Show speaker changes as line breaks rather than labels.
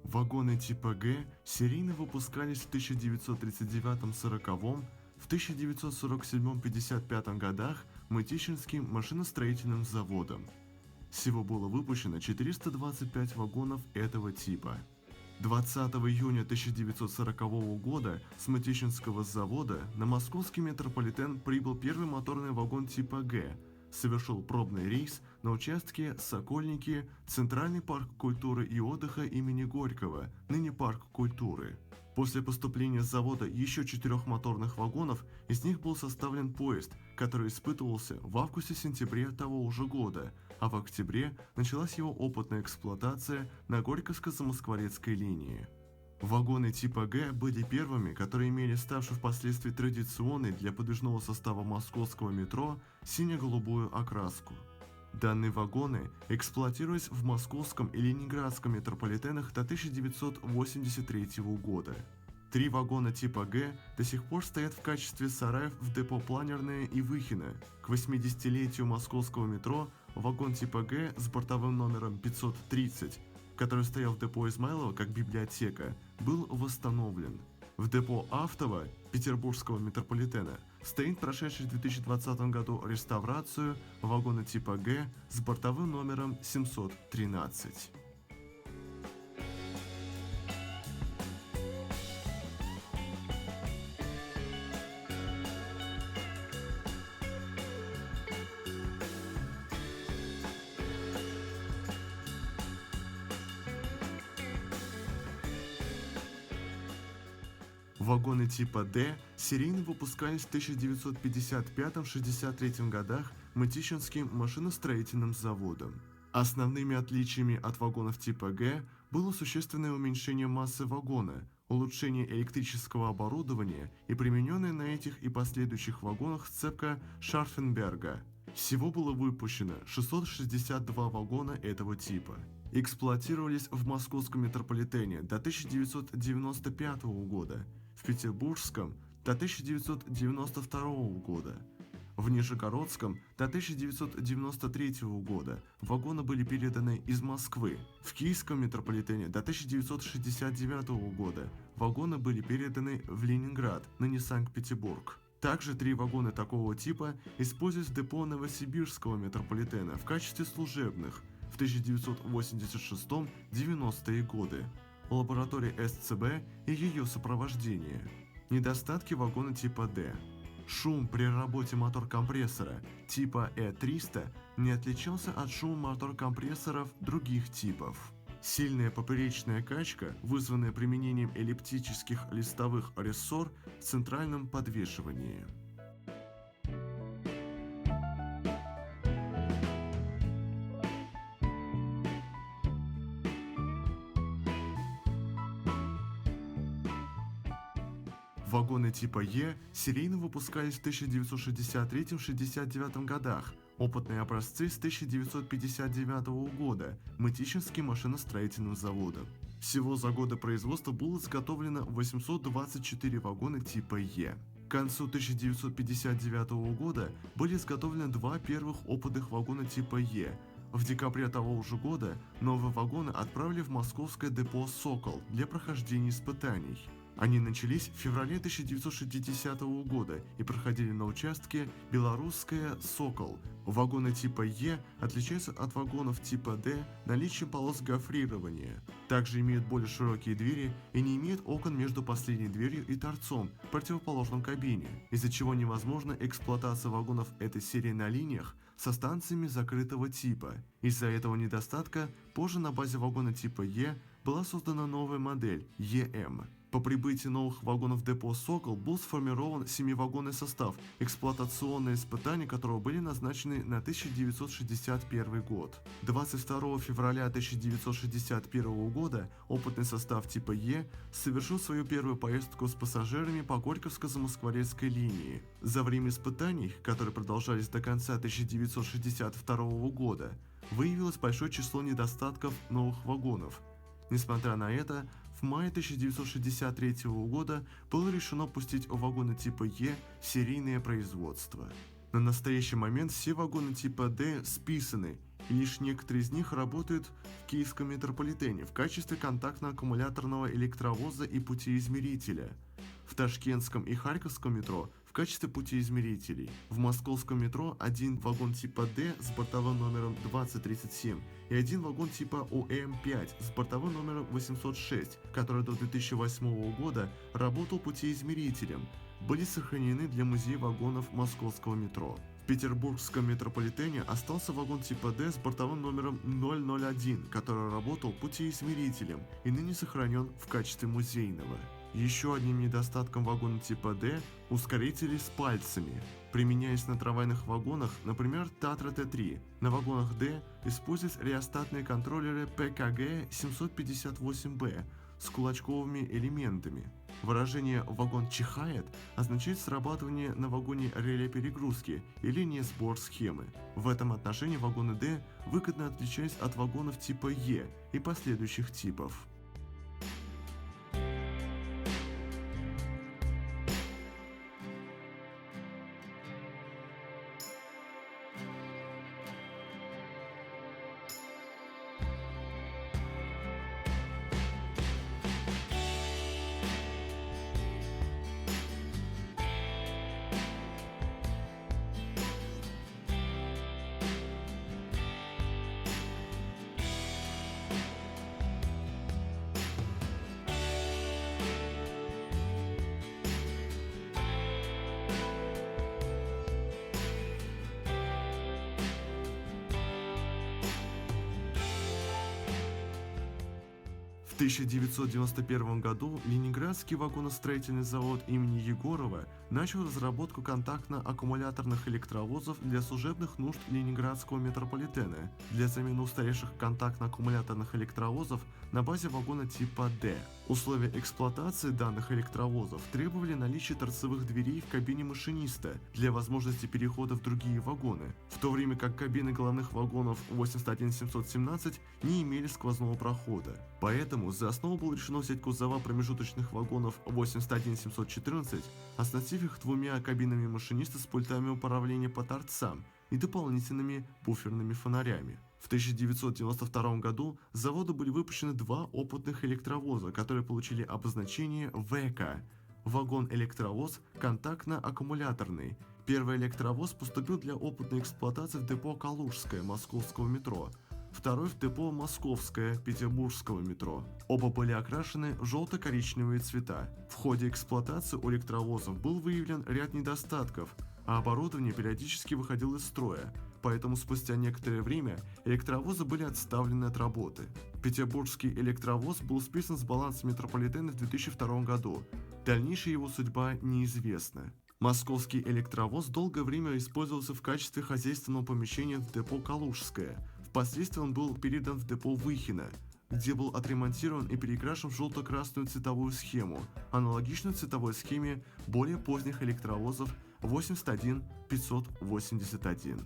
Вагоны типа Г серийно выпускались в 1939-40, в 1947-55 годах Мытищинским машиностроительным заводом. Всего было выпущено 425 вагонов этого типа. 20 июня 1940 года с Мытищинского завода на московский метрополитен прибыл первый моторный вагон типа Г, совершил пробный рейс на участке Сокольники, Центральный парк культуры и отдыха имени Горького, ныне парк культуры. После поступления с завода еще 4 моторных вагонов, из них был составлен поезд, который испытывался в августе-сентябре того уже года, а в октябре началась его опытная эксплуатация на Горьковско-Замоскворецкой линии. Вагоны типа Г были первыми, которые имели ставшую впоследствии традиционной для подвижного состава московского метро сине-голубую окраску. Данные вагоны эксплуатировались в московском и ленинградском метрополитенах до 1983 года. 3 вагона типа Г до сих пор стоят в качестве сараев в депо Планерное и Выхино. К 80-летию московского метро вагон типа Г с бортовым номером 530, который стоял в депо Измайлова как библиотека, был восстановлен. В депо Автово Петербургского метрополитена стоит прошедший в 2020 году реставрацию вагона типа Г с бортовым номером 713. Вагоны типа Д серийно выпускались в 1955-63 годах Мытищинским машиностроительным заводом. Основными отличиями от вагонов типа Г было существенное уменьшение массы вагона, улучшение электрического оборудования и примененная на этих и последующих вагонах сцепка Шарфенберга. Всего было выпущено 662 вагона этого типа. Эксплуатировались в московском метрополитене до 1995 года, в Петербургском до 1992 года. В Нижегородском до 1993 года вагоны были переданы из Москвы. В Киевском метрополитене до 1969 года вагоны были переданы в Ленинград, ныне Санкт-Петербург. Также 3 вагона такого типа используются в депо Новосибирского метрополитена в качестве служебных в 1986-90-е годы. Лаборатория СЦБ и ее сопровождение. Недостатки вагона типа Д. Шум при работе мотор-компрессора типа Э300 не отличался от шума мотор-компрессоров других типов. Сильная поперечная качка, вызванная применением эллиптических листовых рессор в центральном подвешивании. Вагоны типа Е серийно выпускались в 1963-69 годах, опытные образцы с 1959 года Мытищинским машиностроительным заводом. Всего за годы производства было изготовлено 824 вагона типа Е. К концу 1959 года были изготовлены 2 первых опытных вагона типа Е. В декабре того же года новые вагоны отправили в московское депо «Сокол» для прохождения испытаний. Они начались в феврале 1960 года и проходили на участке Белорусская «Сокол». Вагоны типа Е отличаются от вагонов типа Д наличием полос гофрирования. Также имеют более широкие двери и не имеют окон между последней дверью и торцом в противоположном кабине, из-за чего невозможна эксплуатация вагонов этой серии на линиях со станциями закрытого типа. Из-за этого недостатка позже на базе вагона типа Е была создана новая модель ЕМ. По прибытии новых вагонов в депо «Сокол» был сформирован 7-вагонный состав, эксплуатационные испытания которого были назначены на 1961 год. 22 февраля 1961 года опытный состав типа Е совершил свою первую поездку с пассажирами по Горьковско-Замоскворецкой линии. За время испытаний, которые продолжались до конца 1962 года, выявилось большое число недостатков новых вагонов. Несмотря на это, в мае 1963 года было решено пустить вагоны типа Е в серийное производство. На настоящий момент все вагоны типа Д списаны Лишь некоторые из них работают в Киевском метрополитене в качестве контактно-аккумуляторного электровоза и путеизмерителя, в Ташкентском и Харьковском метро в качестве путеизмерителей, в Московском метро один вагон типа D с бортовым номером 2037 и один вагон типа ОМ-5 с бортовым номером 806, который до 2008 года работал путеизмерителем, были сохранены для музея вагонов Московского метро. В Петербургском метрополитене остался вагон типа D с бортовым номером 001, который работал путеизмерителем и ныне сохранен в качестве музейного. Еще одним недостатком вагона типа D – ускорители с пальцами. Применяясь на трамвайных вагонах, например, Татра Т3, на вагонах D используются реостатные контроллеры ПКГ-758Б с кулачковыми элементами. Выражение «вагон чихает» означает срабатывание на вагоне реле перегрузки или несбор схемы. В этом отношении вагоны D выгодно отличаются от вагонов типа Е и последующих типов. В 1991 году Ленинградский вагоностроительный завод имени Егорова начал разработку контактно-аккумуляторных электровозов для служебных нужд Ленинградского метрополитена для замены устаревших контактно-аккумуляторных электровозов на базе вагона типа D. Условия эксплуатации данных электровозов требовали наличия торцевых дверей в кабине машиниста для возможности перехода в другие вагоны, в то время как кабины головных вагонов 81717 не имели сквозного прохода. Поэтому за основу было решено взять кузова промежуточных вагонов 81714, оснастив их двумя кабинами машиниста с пультами управления по торцам и дополнительными буферными фонарями. В 1992 году с завода были выпущены два опытных электровоза, которые получили обозначение ВК. Вагон-электровоз контактно-аккумуляторный. Первый электровоз поступил для опытной эксплуатации в депо Калужское Московского метро, второй в депо Московское Петербургского метро. Оба были окрашены в желто-коричневые цвета. В ходе эксплуатации у электровозов был выявлен ряд недостатков, а оборудование периодически выходило из строя, поэтому спустя некоторое время электровозы были отставлены от работы. Петербургский электровоз был списан с баланса метрополитена в 2002 году. Дальнейшая его судьба неизвестна. Московский электровоз долгое время использовался в качестве хозяйственного помещения в депо Калужское. Впоследствии он был передан в депо Выхино, где был отремонтирован и перекрашен в желто-красную цветовую схему, аналогичную цветовой схеме более поздних электровозов 81581.